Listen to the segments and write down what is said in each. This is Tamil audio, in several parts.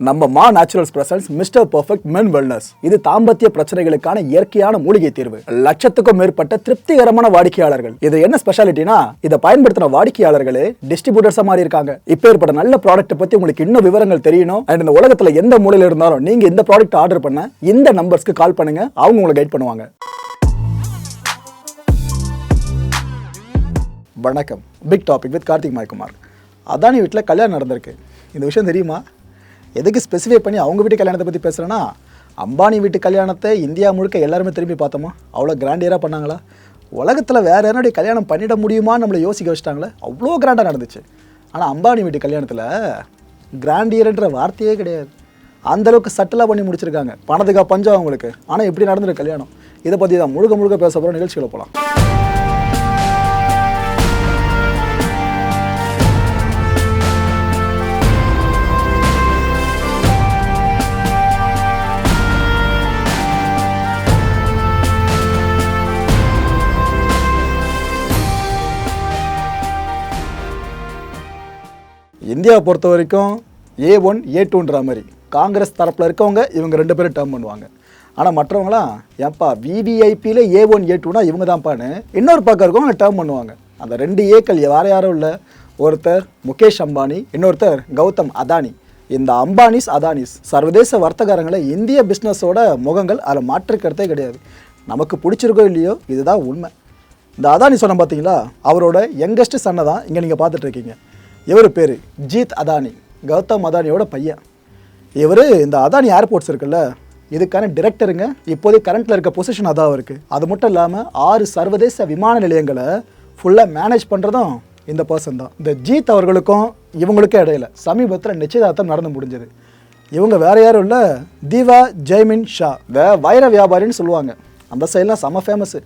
நம்ம மா நேச்சுரல்ஸ் பிரசன்ஸ் மிஸ்டர் பர்ஃபெக்ட் மென் வெல்னஸ். இது தாம்பத்திய பிரச்சனைகளுக்கான இயற்கையான மூலிகை தீர்வு. லட்சத்துக்கும் மேற்பட்ட திருப்திகரமான வாடிக்கையாளர்கள். இது என்ன ஸ்பெஷாலிட்டினா, இதை பயன்படுத்தின வாடிக்கையாளர்களே டிஸ்ட்ரிபியூட்டர்ஸா மாறி இருக்காங்க. இப்போ ஏற்பட்ட நல்ல ப்ராடக்ட் பத்தி உங்களுக்கு இன்னும் விவரங்கள் தெரியணும் அண்ட் இந்த உலகத்துல எந்த மூலையில இருந்தாலும் நீங்க இந்த ப்ராடக்ட் ஆர்டர் பண்ண இந்த நம்பர்ஸ்க்கு கால் பண்ணுங்க, அவங்க உங்களை கைட் பண்ணுவாங்க. வணக்கம். Big topic with Karthik Maikumar. Adani வீட்டில் கல்யாணம் நடந்திருக்கு. இந்த விஷயம் தெரியுமா? எதுக்கு ஸ்பெசிஃபை பண்ணி அவங்க வீட்டு கல்யாணத்தை பற்றி பேசுகிறேன்னா, அம்பானி வீட்டு கல்யாணத்தை இந்தியா முழுக்க எல்லாருமே திரும்பி பார்த்தோமா? அவ்வளோ கிராண்டியராக பண்ணாங்களா? உலகத்தில் வேறு யாருடைய கல்யாணம் பண்ணிட முடியுமான்னு நம்மளை யோசிக்க வச்சிட்டாங்களே, அவ்வளோ கிராண்டாக நடந்துச்சு. ஆனால் அம்பானி வீட்டு கல்யாணத்தில் கிராண்டியர்ன்ற வார்த்தையே கிடையாது. அந்தளவுக்கு சட்டிலாக பண்ணி முடிச்சிருக்காங்க. பணத்துக்கா பஞ்சம் அவங்களுக்கு. ஆனால் எப்படி நடந்துருக்கு கல்யாணம், இதை பற்றி தான் முழுக்க பேச போகிற நிகழ்ச்சிகளை போகலாம். இந்தியாவை பொறுத்த வரைக்கும் A1 A2ன்ற மாதிரி காங்கிரஸ் தரப்பில் இருக்கவங்க இவங்க ரெண்டு பேரும் டேர்ம் பண்ணுவாங்க. ஆனால் மற்றவங்களாம் ஏன்ப்பா விவிஐபியில் A1 A2னா இவங்க தான்ப்பான்னு இன்னொரு பக்கம் இருக்கவங்க டேர்ம் பண்ணுவாங்க. அந்த ரெண்டு ஏக்கள் வேறு யாரும் இல்லை. ஒருத்தர் முகேஷ் அம்பானி, இன்னொருத்தர் கௌதம் அதானி. இந்த அம்பானிஸ் அதானிஸ் சர்வதேச வர்த்தகரங்களை இந்திய பிஸ்னஸோட முகங்கள், அதில் மாற்றுக்கிறதே கிடையாது. நமக்கு பிடிச்சிருக்கோ இல்லையோ, இதுதான் உண்மை. இந்த அதானி சொன்ன பார்த்தீங்களா, அவரோட யங்கஸ்ட் சன்னை தான் இங்கே நீங்கள் பார்த்துட்ருக்கீங்க. இவர் பேர் ஜீத் அதானி, கௌதம் அதானியோட பையன். இவர் இந்த அதானி ஏர்போர்ட்ஸ் இருக்குல்ல, இதுக்கான டிரெக்டருங்க. இப்போதைக்கு கரண்ட்டில் இருக்க பொசிஷன் அதான் இருக்குது. அது மட்டும் இல்லாமல் 6 சர்வதேச விமான நிலையங்களை ஃபுல்லாக மேனேஜ் பண்ணுறதும் இந்த பர்சன் தான். இந்த ஜீத் அவர்களுக்கும் இவங்களுக்கும் இடையில சமீபத்தில் நிச்சயதார்த்தம் நடந்து முடிஞ்சது. இவங்க வேறு யாரும் இல்லை, தீவா ஜெய்மின் ஷா, வைர வியாபாரின்னு சொல்லுவாங்க. அந்த சைட்லாம் செம்ம ஃபேமஸ்ஸு.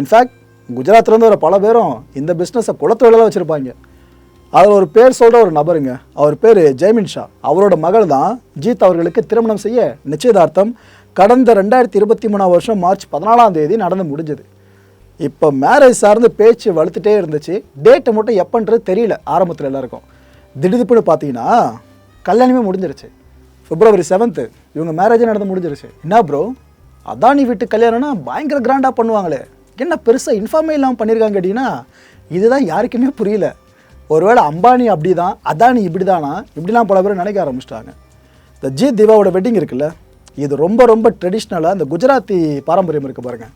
இன்ஃபேக்ட் குஜராத்லேருந்து வர பல பேரும் இந்த பிஸ்னஸை குலத்தொழிலாக வச்சுருப்பாங்க. அதில் ஒரு பேர் சொல்கிற ஒரு நபருங்க, அவர் பேர் ஜெய்மின் ஷா. அவரோட மகள் தான் ஜீத் அவர்களுக்கு திருமணம் செய்ய நிச்சயதார்த்தம் கடந்த 2023 மார்ச் 14 நடந்து முடிஞ்சது. இப்போ மேரேஜ் சார்ந்து பேச்சு வளர்த்துட்டே இருந்துச்சு. டேட்டை மட்டும் எப்போன்றது தெரியல ஆரம்பத்தில் எல்லாருக்கும். திடீர்னு பார்த்தீங்கன்னா கல்யாணமே முடிஞ்சிருச்சு. February 7 இவங்க மேரேஜே நடந்து முடிஞ்சிருச்சு. என்ன ப்ரோ, அதானி வீட்டு கல்யாணம்னா பயங்கர கிராண்டாக பண்ணுவாங்களே, என்ன பெருசாக இன்ஃபார்மே இல்லாமல் பண்ணியிருக்காங்க அப்படின்னா, இதுதான் யாருக்குமே புரியல. ஒருவேளை அம்பானி அப்படி தான், அதானி இப்படி தானா, இப்படிலாம் பல பேர் நினைக்க ஆரம்பிச்சிட்டாங்க. இந்த ஜீத் திவாவோட வெட்டிங் இருக்குல்ல, இது ரொம்ப ட்ரெடிஷ்னலாக இந்த குஜராத்தி பாரம்பரியம் இருக்குது பாருங்கள்.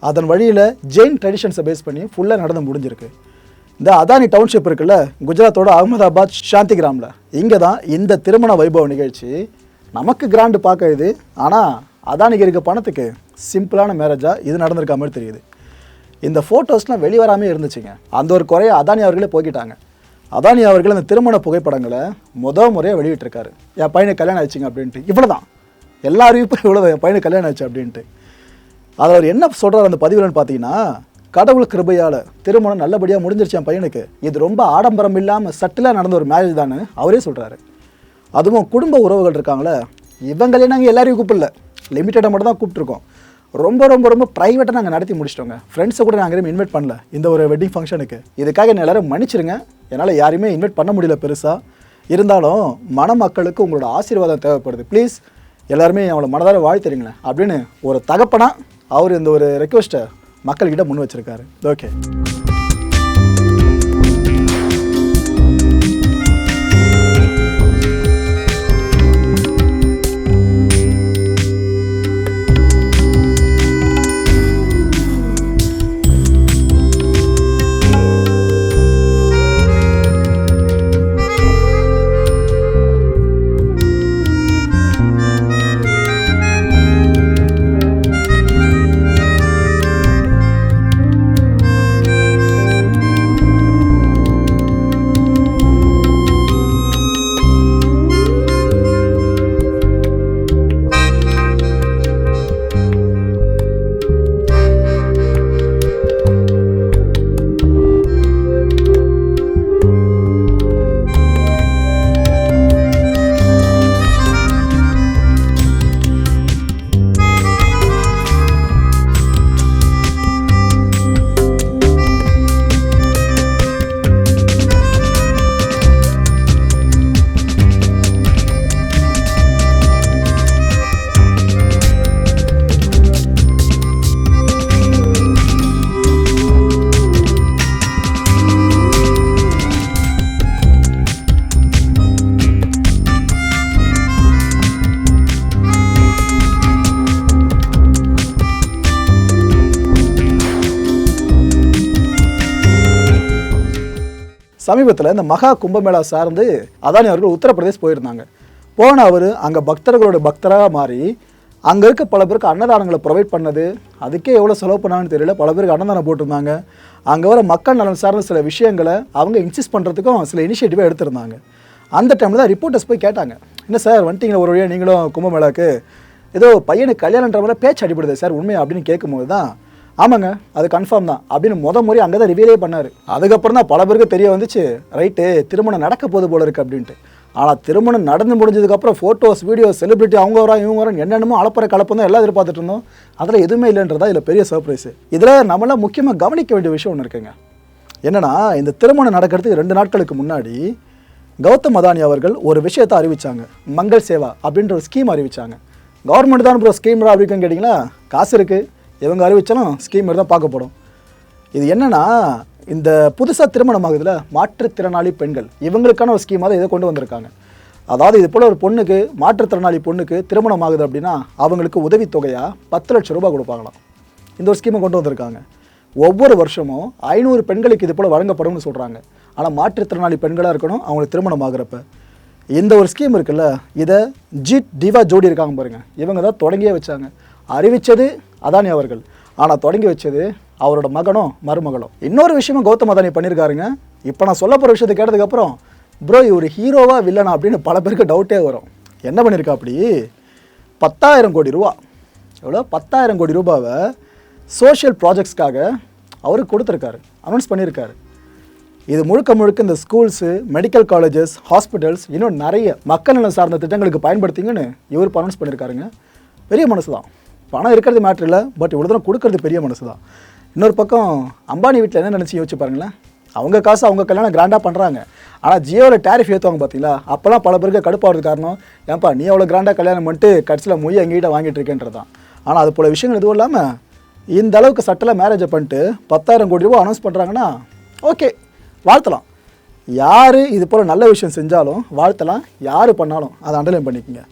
அதன் வழியில் ஜெயின் ட்ரெடிஷன்ஸை பேஸ் பண்ணி ஃபுல்லாக நடந்து முடிஞ்சிருக்கு. இந்த அதானி டவுன்ஷிப் இருக்குல்ல, குஜராத்தோட அகமதாபாத் சாந்தி கிராமில், இங்கே தான் இந்த திருமண வைபவ நிகழ்ச்சி. நமக்கு கிராண்டு பார்க்க இது, ஆனால் அதானிக்கு இருக்க பணத்துக்கு சிம்பிளான மேரேஜாக இது நடந்திருக்க மாதிரி தெரியுது. இந்த ஃபோட்டோஸ்லாம் வெளிவராமே இருந்துச்சுங்க. அந்த ஒரு குறைய அதானி அவர்களே போக்கிட்டாங்க. அதானி அவர்கள் அந்த திருமண புகைப்படங்களை முறையாக வெளியிட்டிருக்காரு. என் பையனுக்கு கல்யாணம் ஆயிடுச்சிங்க அப்படின்ட்டு. இவ்வளோ தான் எல்லா அறிவிப்பும், இவ்வளோ என் பையனுக்கு கல்யாணம் ஆயிடுச்சு அப்படின்ட்டு. அதை அவர் என்ன சொல்கிறார் அந்த பதிவுலன்னு பார்த்தீங்கன்னா, கடவுள் கிருபையால் திருமணம் நல்லபடியாக முடிஞ்சிருச்சு என் பையனுக்கு. இது ரொம்ப ஆடம்பரம் இல்லாமல் சட்டிலாக நடந்த ஒரு மேரேஜ் தானே அவரே சொல்கிறாரு. அதுவும் குடும்ப உறவுகள் இருக்காங்களே, இவங்களே நாங்கள் எல்லாரையும் கூப்பிடல, லிமிட்டடாக மட்டும் தான் கூப்பிட்ருக்கோம். ரொம்ப ப்ரைவேட்டாக நாங்கள் நடத்தி முடிச்சிட்டோங்க. ஃப்ரெண்ட்ஸை கூட நாங்கள் இன்வைட் பண்ணல இந்த ஒரு வெட்டிங் ஃபங்க்ஷனுக்கு. இதுக்காக என்ன எல்லோரும் மன்னிச்சிருங்க, என்னால் யாரையுமே இன்வைட் பண்ண முடியல பெருசாக. இருந்தாலும் மணமக்களுக்கு உங்களோட ஆசீர்வாதம் தேவைப்படுது. ப்ளீஸ் எல்லாருமே அவளை மனதார வாழ்த்துறீங்களேன் அப்படின்னு ஒரு தகப்பனா அவர் இந்த ஒரு ரெக்வெஸ்ட்டை மக்கள்கிட்ட முன் வச்சுருக்காரு. ஓகே. சமீபத்தில் இந்த மகா கும்பமேளா சார்ந்து அதானி அவர்கள் உத்தரப்பிரதேஷ் போயிருந்தாங்க. போன அவர் அங்கே பக்தர்களோட பக்தராக மாறி அங்கே இருக்க பல பேருக்கு அன்னதானங்களை ப்ரொவைட் பண்ணது, அதுக்கே எவ்வளோ செலவு பண்ணான்னு தெரியல, பல பேருக்கு அன்னதானம் போட்டிருந்தாங்க. அங்கே வர மக்கள் நலன் சார்ந்த சில விஷயங்களை அவங்க இன்சிஸ்ட் பண்ணுறதுக்கும் சில இனிஷியேட்டிவாக எடுத்திருந்தாங்க. அந்த டைமில் தான் ரிப்போர்ட்டர்ஸ் போய் கேட்டாங்க, என்ன சார் வந்துட்டீங்களா ஒரு வழியாக நீங்களும் கும்பமேளாவுக்கு, ஏதோ பையனுக்கு கல்யாணன்ற மாதிரி பேச்சு அடிப்படுது சார் உண்மையா அப்படின்னு கேட்கும்போது தான், ஆமாங்க அது கன்ஃபார்ம் தான் அப்படின்னு முறை அங்கே தான் ரிவீலே பண்ணார். அதுக்கப்புறம் தான் பல பேருக்கு தெரிய வந்துச்சு, ரைட்டு திருமணம் நடக்க போது போல இருக்குது அப்படின்ட்டு. ஆனால் திருமணம் நடந்து முடிஞ்சதுக்கப்புறம் ஃபோட்டோஸ் வீடியோஸ் செலிபிரிட்டி அவங்க வரோம் இவங்க வரோம் என்னென்னமோ அளப்பற கலப்பம் தான் எல்லாம் எதிர்பார்த்துட்டு இருந்தோம். அதில் எதுவுமே இல்லைன்றதா இதில் பெரிய சர்ப்ரைஸு. இதில் நம்மளாம் முக்கியமாக கவனிக்க வேண்டிய விஷயம் ஒன்று இருக்குங்க. என்னென்னா, இந்த திருமணம் நடக்கிறதுக்கு 2 நாட்களுக்கு முன்னாடி கௌதம் அதானி அவர்கள் ஒரு விஷயத்தை அறிவித்தாங்க. மங்கள் சேவா அப்படின்ற ஒரு ஸ்கீம் அறிவித்தாங்க. கவர்மெண்ட் தான் ப்ரோ ஸ்கீம் அறிவிக்குன்னு கேட்டிங்களா, காசு இருக்குது, இவங்க அறிவித்தாலும் ஸ்கீம் தான் பார்க்கப்படும். இது என்னென்னா, இந்த புதுசாக திருமணம் ஆகுதுல மாற்றுத்திறனாளி பெண்கள், இவங்களுக்கான ஒரு ஸ்கீமாக தான் இதை கொண்டு வந்திருக்காங்க. அதாவது இது போல் ஒரு பொண்ணுக்கு, மாற்றுத்திறனாளி பொண்ணுக்கு திருமணம் ஆகுது அப்படின்னா அவங்களுக்கு உதவித்தொகையாக 10 லட்சம் ரூபாய் கொடுப்பாங்களாம். இந்த ஒரு ஸ்கீமை கொண்டு வந்திருக்காங்க. ஒவ்வொரு வருஷமும் 500 பெண்களுக்கு இது போல் வழங்கப்படும்னு சொல்கிறாங்க. ஆனால் மாற்றுத்திறனாளி பெண்களாக இருக்கணும் அவங்களுக்கு திருமணம் ஆகிறப்ப. இந்த ஒரு ஸ்கீம் இருக்குல்ல, இதை ஜிட் டிவா ஜோடி இருக்காங்க பாருங்கள், இவங்க தான் தொடங்கியே வச்சாங்க. அறிவித்தது அதானி அவர்கள், ஆனால் தொடங்கி வச்சது அவரோட மகனும் மருமகளும். இன்னொரு விஷயமும் கௌதம் அதானி பண்ணியிருக்காருங்க. இப்போ நான் சொல்ல போகிற விஷயத்தை கேட்டதுக்கப்புறம், ப்ரோ இவர் ஹீரோவா வில்லனா அப்படின்னு பல பேருக்கு டவுட்டே வரும். என்ன பண்ணியிருக்கா அப்படி, 10,000 கோடி ரூபா, எவ்வளோ 10,000 கோடி ரூபாவை சோஷியல் ப்ராஜெக்ட்ஸ்க்காக அவருக்கு கொடுத்துருக்காரு, அனௌன்ஸ் பண்ணியிருக்காரு. இது முழுக்க இந்த ஸ்கூல்ஸு, மெடிக்கல் காலேஜஸ், ஹாஸ்பிட்டல்ஸ், இன்னும் நிறைய மக்கள் நலன் சார்ந்த திட்டங்களுக்கு பயன்படுத்திங்கன்னு இவர் அனௌன்ஸ் பண்ணியிருக்காருங்க. பெரிய மனசு தான், பணம் இருக்கிறது மேட்ரு இல்லை, பட் இவ்வளோ தூரம் கொடுக்கறது பெரிய மனசு தான். இன்னொரு பக்கம் அம்பானி வீட்டில் என்ன நினச்சி யோசிச்சு பாருங்களேன், அவங்க காசு அவங்க கல்யாணம் கிராண்டாக பண்ணுறாங்க. ஆனால் ஜியோவில் டேரிஃப் ஏற்றுவாங்க பார்த்தீங்களா, அப்போலாம் பல பேருக்கு கடுப்பாகிறது காரணம், ஏன்ப்பா நீ அவ்வளோ கிராண்டாக கல்யாணம் பண்ணிட்டு கடைசியில் மொய் எங்ககிட்ட வாங்கிட்டு இருக்கேன்றது தான். ஆனால் அது போல் விஷயங்கள் எதுவும் இல்லாமல் இந்த அளவுக்கு சட்டலாக மேரேஜை பண்ணிட்டு 10,000 கோடி ரூபா அனௌன்ஸ் பண்ணுறாங்கன்னா ஓகே, வாழ்த்தலாம். யார் இது போல் நல்ல விஷயம் செஞ்சாலும் வாழ்த்தலாம், யார் பண்ணாலும் அதை அண்டர்லைன் பண்ணிக்கோங்க.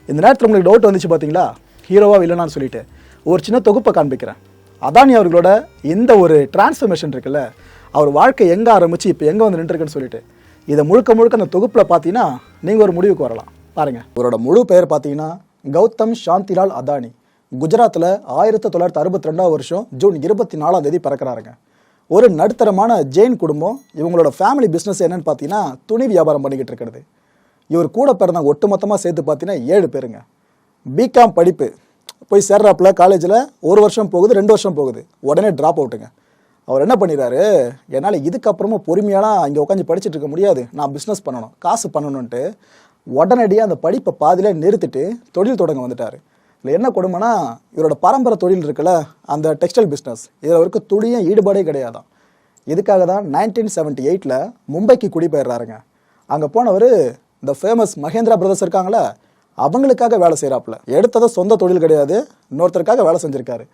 இந்த நேரத்தில் உங்களுக்கு டவுட் வந்துச்சு பார்த்தீங்களா, ஹீரோவா இல்லைனான்னு சொல்லிட்டு ஒரு சின்ன தொகுப்பை காண்பிக்கிறேன். அதானி அவர்களோட இந்த ஒரு டிரான்ஸ்ஃபர்மேஷன் இருக்குல்ல, அவர் வாழ்க்கை எங்கே ஆரம்பித்து இப்போ எங்கே வந்து நின்றுருக்குன்னு சொல்லிட்டு இதை முழுக்க அந்த தொகுப்பில் பார்த்தீங்கன்னா நீங்கள் ஒரு முடிவுக்கு வரலாம். பாருங்கள், இவரோட முழு பெயர் பார்த்தீங்கன்னா கௌதம் சாந்திலால் அதானி. குஜராத்தில் 1962 வருஷம் ஜூன் 24ஆம் தேதி பிறக்கிறாருங்க. ஒரு நடுத்தரமான ஜெயின் குடும்பம். இவங்களோட ஃபேமிலி பிஸ்னஸ் என்னன்னு பார்த்தீங்கன்னா துணி வியாபாரம் பண்ணிக்கிட்டு இருக்கிறது. இவர் கூட பிறந்தாங்க ஒட்டுமொத்தமாக சேர்த்து பார்த்தீங்கன்னா 7 பேருங்க. பிகாம் படிப்பு போய் சேர்றாப்புல, காலேஜில் 1 வருஷம் போகுது, 2 வருஷம் போகுது, உடனே ட்ராப் அவுட்டுங்க. அவர் என்ன பண்ணிடுறாரு, என்னால் இதுக்கப்புறமா பொறுமையாலாம் இங்கே உட்காந்து படிச்சுட்டு இருக்க முடியாது, நான் பிஸ்னஸ் பண்ணணும், காசு பண்ணணுன்ட்டு உடனடியாக அந்த படிப்பை பாதியிலே நிறுத்திட்டு தொழில் தொடங்க வந்துட்டார். இல்லை என்ன கொடுமைனா, இவரோட பரம்பரை தொழில் இருக்குல்ல அந்த டெக்ஸ்டைல் பிஸ்னஸ், இதில் அவருக்கு துளியும் ஈடுபாடே கிடையாதான். இதுக்காக தான் 1978 மும்பைக்கு குடிபெயர்றாருங்க. அங்கே போனவர் இந்த ஃபேமஸ் மகேந்திரா பிரதர்ஸ் இருக்காங்களே, அவங்களுக்காக வேலை செய்கிறாப்புல. எடுத்ததை சொந்த தொழில் கிடையாது, இன்னொருத்தருக்காக வேலை செஞ்சுருக்காரு.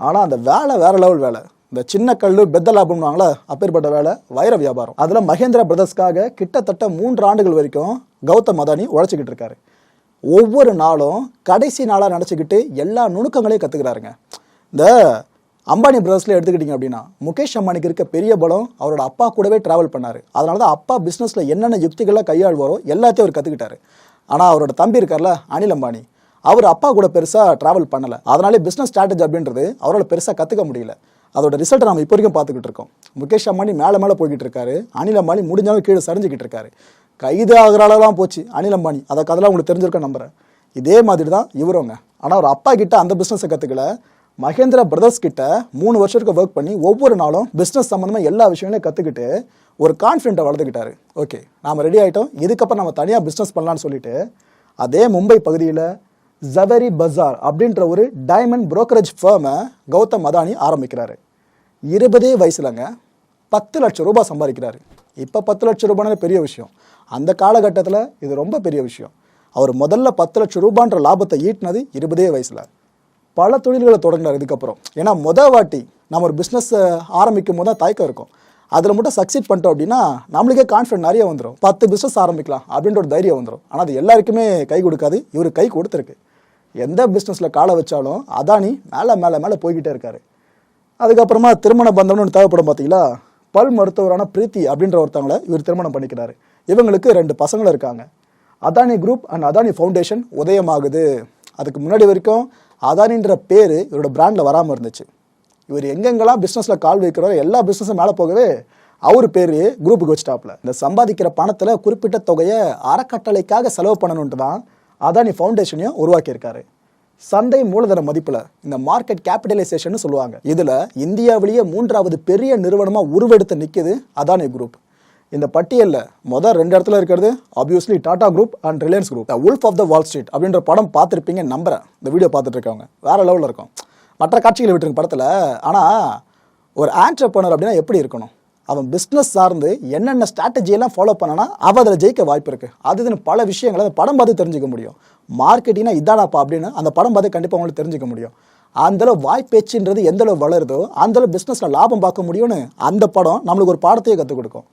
ஆனால் அந்த வேலை வேறு லெவல் வேலை. இந்த சின்ன கல் பெத்த லாபம்னாங்களே அப்பேற்பட்ட வேலை, வைர வியாபாரம். அதில் மகேந்திரா பிரதர்ஸ்க்காக கிட்டத்தட்ட 3 ஆண்டுகள் வரைக்கும் கௌதம் அதானி உழைச்சிக்கிட்டு இருக்காரு. ஒவ்வொரு நாளும் கடைசி நாளாக நினச்சிக்கிட்டு எல்லா நுணுக்கங்களையும் கற்றுக்கிறாருங்க. இந்த அம்பானி பிரதர்ஸில் எடுத்துக்கிட்டிங்க அப்படின்னா, முகேஷ் அம்பானிக்கு இருக்க பெரிய பலம் அவரோட அப்பா கூடவே ட்ராவல் பண்ணார். அதனால தான் அப்பா பிஸ்னஸில் என்னென்ன யுக்திகளாக கையாள்வாரோ எல்லாத்தையும் அவர் கற்றுக்கிட்டாரு. ஆனால் அவரோட தம்பி இருக்கார்ல அனில் அம்பானி, அவர் அப்பா கூட பெருசாக ட்ராவல் பண்ணலை. அதனாலே பிஸ்னஸ் ஸ்ட்ராட்டஜி அப்படின்றது அவரால் பெருசாக கற்றுக்க முடியல. அதோட ரிசல்ட்டை நம்ம இப்போ வரைக்கும் பார்த்துக்கிட்டு இருக்கோம். முகேஷ் அம்பானி மேலே போய்கிட்டு இருக்காரு, அனில் அம்பானி முடிஞ்சாலும் கீழே சரிஞ்சிக்கிட்டு இருக்காரு. கைது ஆகிற அளவுலாம் போச்சு அனில் அம்பானி, அதை கதெல்லாம் உங்களுக்கு தெரிஞ்சிருக்க நம்புறேன். இதே மாதிரி தான் இவருங்க. ஆனால் அவர் அப்பா கிட்ட அந்த பிஸ்னஸை கற்றுக்கல, மகேந்திரா பிரதர்ஸ் கிட்ட 3 வருஷத்துக்கு ஒர்க் பண்ணி ஒவ்வொரு நாளும் பிஸ்னஸ் சம்மந்தமாக எல்லா விஷயங்களையும் கற்றுக்கிட்டு ஒரு கான்ஃபிடென்ட்டை வளர்த்துக்கிட்டாரு. ஓகே, நாம் ரெடி ஆகிட்டோம், இதுக்கப்புறம் நம்ம தனியாக பிஸ்னஸ் பண்ணலான்னு சொல்லிட்டு அதே மும்பை பகுதியில் ஜவரி பஜார் அப்படின்ற ஒரு டைமண்ட் புரோக்கரேஜ் ஃபேர்மை கௌதம் அதானி ஆரம்பிக்கிறாரு. 20 வயசுலங்க 10 லட்சம் ரூபாய் சம்பாதிக்கிறாரு. இப்போ 10 லட்சம் ரூபாய்னு பெரிய விஷயம், அந்த காலகட்டத்தில் இது ரொம்ப பெரிய விஷயம். அவர் முதல்ல 10 லட்சம் ரூபான்ற லாபத்தை ஈட்டினது 20 வயசில். பல தொழில்களை தொடங்கினார் இதுக்கப்புறம். ஏன்னா வாட்டி நம்ம ஒரு பிஸ்னஸ் ஆரம்பிக்கும் போது தான் தயக்கம் இருக்கும். அதில் மட்டும் சக்சீட் பண்ணிட்டோம் அப்படின்னா நம்மளுக்கே கான்ஃபிடன்ட் நிறைய வந்துடும், 10 பிஸ்னஸ் ஆரம்பிக்கலாம் அப்படின்ற ஒரு தைரியம் வந்துடும். ஆனால் அது எல்லாருக்குமே கை கொடுக்காது, இவர் கை கொடுத்துருக்கு. எந்த பிஸ்னஸில் காலை வச்சாலும் அதானி மேலே போய்கிட்டே இருக்காரு. அதுக்கப்புறமா திருமண பந்தம்னு ஒன்று தேவைப்படும் பார்த்தீங்களா, பல் மருத்துவரான பிரீத்தி அப்படின்ற ஒருத்தவங்களை இவர் திருமணம் பண்ணிக்கிறாரு. இவங்களுக்கு 2 பசங்களும் இருக்காங்க. Adani group and Adani foundation உதயமாகுது. அதுக்கு முன்னாடி வரைக்கும் அதானின்ற பேர் இவரோட பிராண்டில் வராமல் இருந்துச்சு. இவர் எங்கெங்கெல்லாம் பிஸ்னஸில் கால் வைக்கிறாரோ எல்லா பிஸ்னஸும் மேலே போகவே அவர் பேர் குரூப்புக்கு வச்சுட்டாப்புல. இந்த சம்பாதிக்கிற பணத்தில் குறிப்பிட்ட தொகையை அறக்கட்டளைக்காக செலவு பண்ணணுன்ட்டு தான் அதானி ஃபவுண்டேஷனையும் உருவாக்கியிருக்காரு. சந்தை மூலதன மதிப்பில் இந்த மார்க்கெட் கேபிட்டலைசேஷன் சொல்லுவாங்க. இதில் இந்தியாவிலேயே 3வது பெரிய நிறுவனமாக உருவெடுத்து நிற்குது அதானி குரூப். இந்த பட்டியலில் முதல் 2 இடத்துல இருக்கிறது obviously Tata group and Reliance group. The Wolf of the Wall Street அப்படின்ற படம் பார்த்துருப்பீங்க நம்புறேன். இந்த வீடியோ பார்த்துட்டு இருக்கவங்க வேற லெவலில் இருக்கும். மற்ற காட்சிகளை விட்டுருங்க படத்தில். ஆனால் ஒரு ஆண்டர்பிரனர் அப்படின்னா எப்படி இருக்கணும், அவன் பிஸ்னஸ் சார்ந்து என்னென்ன ஸ்ட்ராட்டஜியெல்லாம் ஃபாலோ பண்ணனா அவன் அதில் ஜெயிக்க வாய்ப்பு இருக்குது. அதுன்னு பல விஷயங்களை அந்த படம் பார்த்து தெரிஞ்சுக்க முடியும். மார்க்கெட்டிங்னா இதானாப்பா அப்படின்னு அந்த படம் பார்த்து கண்டிப்பாக அவங்களுக்கு தெரிஞ்சுக்க முடியும். அந்தளவு வாய்ப்பேச்சுன்றது எந்தளவு வளருதோ அந்தளவு பிஸ்னஸில் லாபம் பார்க்க முடியும்னு அந்த படம் நம்மளுக்கு ஒரு பாடத்தையே கற்றுக் கொடுக்கும்.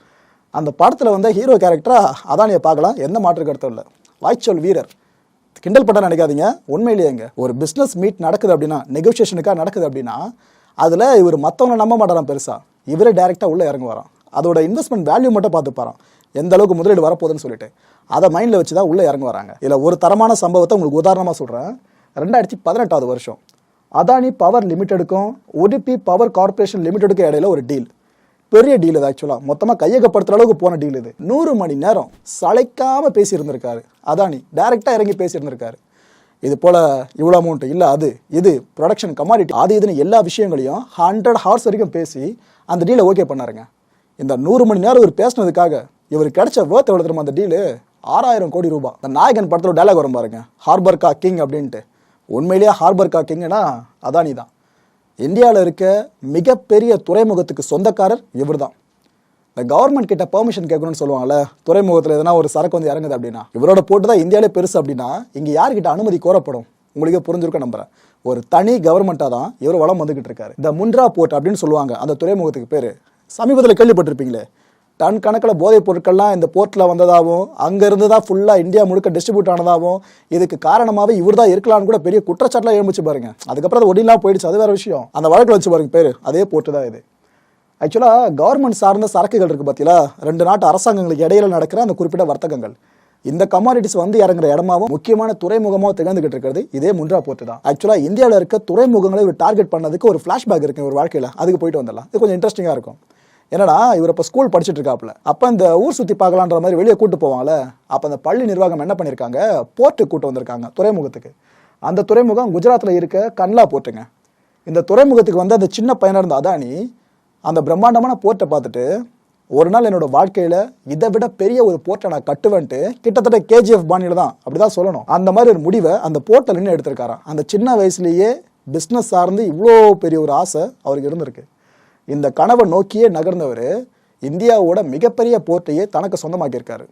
அந்த படத்தில் வந்து ஹீரோ கேரக்டராக அதானியை பார்க்கலாம், எந்த மாற்று கருத்தும் இல்லை. வாய்ச்சொல் வீரர், கிண்டல் பண்ண நினைக்காதீங்க, உண்மையிலேயேங்க. ஒரு பிஸ்னஸ் மீட் நடக்குது அப்படின்னா, நெகோசியேஷனுக்காக நடக்குது அப்படின்னா, அதில் இவர் மற்றவங்களை நம்ப மாட்டாராம் பெருசாக, இவரே டேரெக்டாக உள்ளே இறங்க வரான். அதோட இன்வெஸ்ட்மெண்ட் வேல்யூ மட்டும் பார்த்துப்பாரான், எந்த அளவுக்கு முதலீடு வரப்போகுதுன்னு சொல்லிட்டு அதை மைண்டில் வச்சு தான் உள்ளே இறங்க வராங்க. இதில் ஒரு தரமான சம்பவத்தை உங்களுக்கு உதாரணமாக சொல்கிறேன். 2018 வருஷம் அதானி பவர் லிமிடெடுக்கும் உடுப்பி பவர் கார்பரேஷன் லிமிடெடுக்கும் இடையில ஒரு டீல். பெரிய டீல் இது. ஆக்சுவலாக மொத்தமாக கையகப்படுத்துகிற அளவுக்கு போன டீல் இது. 100 மணி நேரம் சளைக்காமல் பேசியிருந்திருக்காரு அதானி, டைரெக்டாக இறங்கி பேசியிருந்திருக்காரு. இது போல் இவ்வளோ அமௌண்ட் இல்லை, அது இது ப்ரொடக்ஷன் கமாடிட்டி அது இதுன்னு எல்லா விஷயங்களையும் 100 ஹவர்ஸ் வரைக்கும் பேசி அந்த டீலை ஓகே பண்ணாருங்க. இந்த 100 மணி நேரம் இவர் பேசினதுக்காக இவர் கிடைச்ச வேர்த் எவ்வளோ தெரியுமா அந்த டீலு? 6000 கோடி ரூபாய். இந்த நாயகன் படத்தில் டைலாக் வரும் பாருங்க, ஹார்பர் கா கிங் அப்படின்ட்டு. உண்மையிலேயே ஹார்பர் கா கிங்னா அதானி தான். இந்தியாவில் இருக்க மிகப்பெரிய துறைமுகத்துக்கு சொந்தக்காரர் இவர் தான். இந்த கவர்மெண்ட் கிட்ட பெர்மிஷன் கேட்கணும்னு சொல்லுவாங்கல்ல, துறைமுகத்தில் எதனா ஒரு சரக்கு வந்து இறங்குது அப்படின்னா, இவரோட போட்டு தான் இந்தியாவிலே பெருசு அப்படின்னா இங்கே யார்கிட்ட அனுமதி கோரப்படும்? உங்களுக்கே புரிஞ்சிருக்க நம்புறேன். ஒரு தனி கவர்மெண்ட்டாக தான் இவர் வளம் வந்துகிட்டு இருக்காரு. இந்த முண்ட்ரா போர்ட் அப்படின்னு சொல்லுவாங்க அந்த துறைமுகத்துக்கு பேர். சமீபத்தில் கேள்விப்பட்டிருப்பீங்களே, டன் கணக்கில் போதைப் பொருட்கள்லாம் இந்த போர்ட்டில் வந்ததாகவும் அங்கேருந்து தான் ஃபுல்லாக இந்தியா முழுக்க டிஸ்ட்ரிபியூட் ஆனதாகவும் இதுக்கு காரணமாகவே இவர் தான் இருக்கலான்னு கூட பெரிய குற்றச்சாட்டுலாம் எழுந்துச்சு பாருங்க. அதுக்கப்புறம் அது ஒடிலாம் போயிடுச்சு, அது வேறு விஷயம். அந்த வழக்கில் வச்சு பாருங்க பேர், அதே போர்ட்டு தான் இது. ஆக்சுவலாக கவர்மெண்ட் சார்ந்த சரக்குகள் இருக்குது பார்த்தீங்களா, 2 நாட்டு அரசாங்கங்களுக்கு இடையில நடக்கிற அந்த குறிப்பிட்ட வர்த்தகங்கள், இந்த கமாடிட்டிஸ் வந்து இறங்குற இடமாவும் முக்கியமான துறைமுகமாக திகழ்ந்துகிட்டு இருக்கிறது இதே முண்ட்ரா போர்ட்டு தான். ஆக்சுவலாக இந்தியாவில் இருக்க துறைமுகங்களை இவர் டார்கெட் பண்ணதுக்கு ஒரு ஃப்ளாஷ்பேக் இருக்கு ஒரு வாழ்க்கையில், அதுக்கு போயிட்டு வந்துடலாம். இது கொஞ்சம் இன்ட்ரெஸ்டிங்காக இருக்கும். என்னன்னா, இவர் இப்போ ஸ்கூல் படிச்சுட்டு இருக்காப்புல, அப்போ இந்த ஊர் சுற்றி பார்க்கலான்ற மாதிரி வெளியே கூட்டு போவாங்கல்ல, அப்போ அந்த பள்ளி நிர்வாகம் என்ன பண்ணியிருக்காங்க, போர்ட்டுக்கு கூட்டு வந்திருக்காங்க துறைமுகத்துக்கு. அந்த துறைமுகம் குஜராத்தில் இருக்க கன்லா போர்ட்டுங்க. இந்த துறைமுகத்துக்கு வந்து அந்த சின்ன பையனாக இருந்த அதானி அந்த பிரம்மாண்டமான போர்ட்டை பார்த்துட்டு, ஒரு நாள் என்னோட வாழ்க்கையில் இதை விட பெரிய ஒரு போர்ட்டை நான் கட்டுவேன்ட்டு கிட்டத்தட்ட கேஜிஎஃப் பாணியில் தான் அப்படிதான் சொல்லணும், அந்த மாதிரி ஒரு முடிவை அந்த போர்ட்டில் நின்று எடுத்திருக்காராம். அந்த சின்ன வயசுலேயே பிஸ்னஸ் சார்ந்து இவ்வளோ பெரிய ஒரு ஆசை அவருக்கு இருந்திருக்கு. இந்த கனவை நோக்கியே நகர்ந்தவர் இந்தியாவோட மிகப்பெரிய போர்ட்டையே தனக்கு சொந்தமாக்கியிருக்காரு.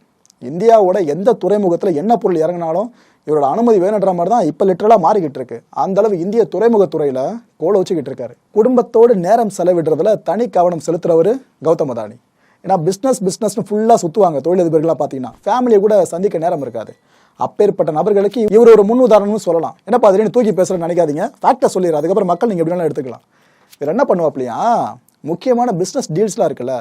இந்தியாவோட எந்த துறைமுகத்தில் என்ன பொருள் இறங்கினாலும் இவரோட அனுமதி வேணுன்ற மாதிரி தான் இப்போ லிட்டரலாக மாறிக்கிட்டு இருக்கு. அந்த அளவு இந்திய துறைமுகத்துறையில் கோலை வச்சுக்கிட்டு இருக்காரு. குடும்பத்தோடு நேரம் செலவிடுறதுல தனி கவனம் செலுத்துறவர் கௌதம் அதானி. ஏன்னா பிஸ்னஸ்னு ஃபுல்லாக சுற்றுவாங்க தொழிலதிபர்களாக. பார்த்தீங்கன்னா ஃபேமிலியை கூட சந்திக்க நேரம் இருக்காது. அப்பேற்பட்ட நபர்களுக்கு இவர் ஒரு முன் உதாரணம்னு சொல்லலாம். என்னப்பா அதில் தூக்கி பேசுகிறேன்னு நினைக்காதீங்க, ஃபேக்டை சொல்லிடுற, அதுக்கப்புறம் மக்கள் நீங்கள் எப்படினாலும் எடுத்துக்கலாம். இதில் என்ன பண்ணுவாப்லையா, முக்கியமான பிஸ்னஸ் டீல்ஸ்லாம் இருக்குல்ல,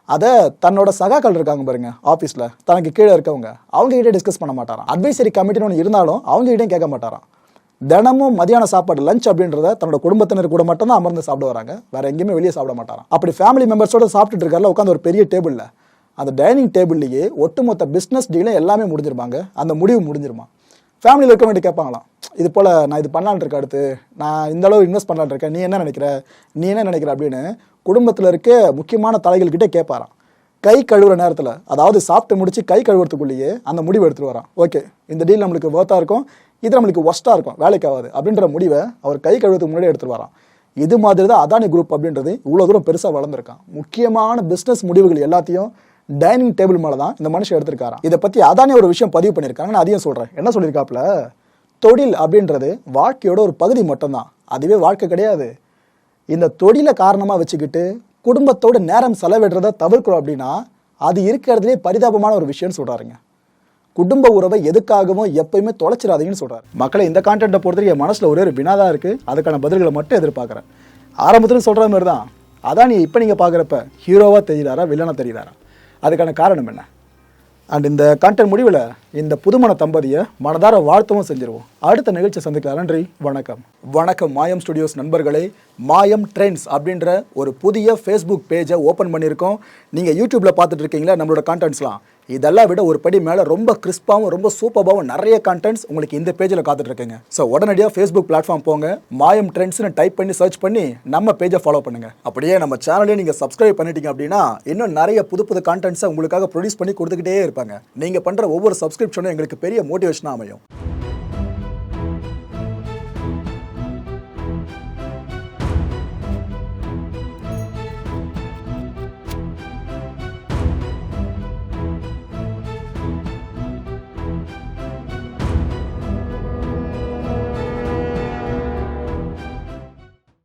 அதை தன்னோட சகாக்கள் இருக்காங்க பாருங்க ஆஃபீஸில், தனக்கு கீழே இருக்கவங்க, அவங்ககிட்டே டிஸ்கஸ் பண்ண மாட்டாராம். அட்வைசரி கமிட்டின்னு ஒன்று இருந்தாலும் அவங்ககிட்டையும் கேட்க மாட்டாராம். தினமும் மதியான சாப்பாடு லஞ்ச் அப்படின்றத தன்னோட குடும்பத்தினர் கூட மட்டும் தான் அமர்ந்து சாப்பிட வராங்க, வேற எங்கேயுமே வெளியே சாப்பிட மாட்டாராம். அப்படி ஃபேமிலி மெம்பர்ஸோட சாப்பிட்டுட்டு இருக்காருல உட்காந்து ஒரு பெரிய டேபிளில், அந்த டைனிங் டேபிள்லேயே ஒட்டுமொத்த பிஸ்னஸ் டீலும் எல்லாமே முடிஞ்சிருப்பாங்க. அந்த முடிவு முடிஞ்சிருமா. ஃபேமிலியில் இருக்க வேண்டிய கேட்பாங்களாம், இது போல் நான் இது பண்ணலான் இருக்கேன், அடுத்து நான் இந்த அளவு இன்வெஸ்ட் பண்ணலான் இருக்கேன், நீ என்ன நினைக்கிற அப்படின்னு குடும்பத்தில் இருக்க முக்கியமான தலைகள்கிட்டே கேட்பாராம். கை கழுவுற நேரத்தில், அதாவது சாப்பிட்டு முடிச்சு கை கழுவுறதுக்குள்ளேயே அந்த முடிவு எடுத்துகிட்டு வரான். ஓகே, இந்த டீல் நம்மளுக்கு ஒர்த்தாக இருக்கும், இது நம்மளுக்கு ஒஸ்ட்டாக இருக்கும், வேலைக்கு ஆகாது அப்படின்ற முடிவை அவர் கை கழுவுறதுக்கு முன்னாடி எடுத்துகிட்டு வரான். இது மாதிரி தான் அதானி குரூப் அப்படின்றது இவ்வளோ தூரம் பெருசாக வளர்ந்துருக்கான். முக்கியமான பிஸ்னஸ் முடிவுகள் எல்லாத்தையும் டைனிங் டேபிள் மேலே தான் இந்த மனுஷன் எடுத்திருக்காராம். இதை பற்றி அதானி ஒரு விஷயம் பதிவு பண்ணியிருக்காங்க, நான் அதையும் சொல்கிறேன். என்ன சொல்லியிருக்காப்புல, தொழில் அப்படின்றது வாழ்க்கையோட ஒரு பகுதி மட்டும்தான், அதுவே வாழ்க்கை கிடையாது. இந்த தொழிலை காரணமாக வச்சுக்கிட்டு குடும்பத்தோடு நேரம் செலவிடுறதை தவிர்க்கிறோம் அப்படின்னா அது இருக்கிறதுலே பரிதாபமான ஒரு விஷயம்னு சொல்கிறாருங்க. குடும்ப உறவை எதுக்காகவும் எப்பயுமே தொலைச்சிடாதீங்கன்னு சொல்கிறார். மக்களை இந்த கான்டென்ட்டை பொறுத்தவரைக்கும் என் மனசில் ஒரே ஒரு வினாதான் இருக்குது, அதுக்கான பதில்களை மட்டும் எதிர்பார்க்குறேன். ஆரம்பத்தில் சொல்கிற மாதிரி தான், அதானி இப்போ நீங்கள் பார்க்குறப்ப ஹீரோவாக தெரிகிறாரா வில்லனாக தெரிகிறாரா? அதுக்கான காரணம் என்ன? அண்ட் இந்த கான்டென்ட் முடிவில் இந்த புதுமண தம்பதியை மனதார வாழ்த்தவும் செஞ்சிருவோம். அடுத்த நிகழ்ச்சி சந்திக்கலாம். நன்றி, வணக்கம். வணக்கம் மாயம் ஸ்டுடியோஸ் நண்பர்களே. மாயம் ட்ரெண்ட்ஸ் அப்படின்ற ஒரு புதிய ஃபேஸ்புக் பேஜை ஓப்பன் பண்ணியிருக்கோம். நீங்கள் யூடியூப்பில் பார்த்துட்டு இருக்கீங்களா நம்மளோட கான்டென்ட்ஸ்லாம்? இதெல்லாம் விட ஒரு படி மேலே ரொம்ப கிறிஸ்பாகவும் ரொம்ப சூப்பராகவும் நிறைய கான்டென்ட்ஸ் உங்களுக்கு இந்த பேஜில் காத்துட்ருக்குங்க. ஸோ உடனடியாக ஃபேஸ்புக் பிளாட்ஃபார்ம் போங்க, மாயம் ட்ரெண்ட்ஸ்னு டைப் பண்ணி சர்ச் பண்ணி நம்ம பேஜை ஃபாலோ பண்ணுங்கள். அப்படியே நம்ம சேனலையும் நீங்கள் சப்ஸ்கிரைப் பண்ணிட்டீங்க அப்படின்னா இன்னும் நிறைய புது புது கான்டென்ட்ஸை உங்களுக்காக ப்ரொடியூஸ் பண்ணி கொடுத்துக்கிட்டே இருப்பாங்க. நீங்கள் பண்ணுற ஒவ்வொரு சப்ஸ்கிரிப்ஷனும் எங்களுக்கு பெரிய மோட்டிவேஷனாக அமையும்.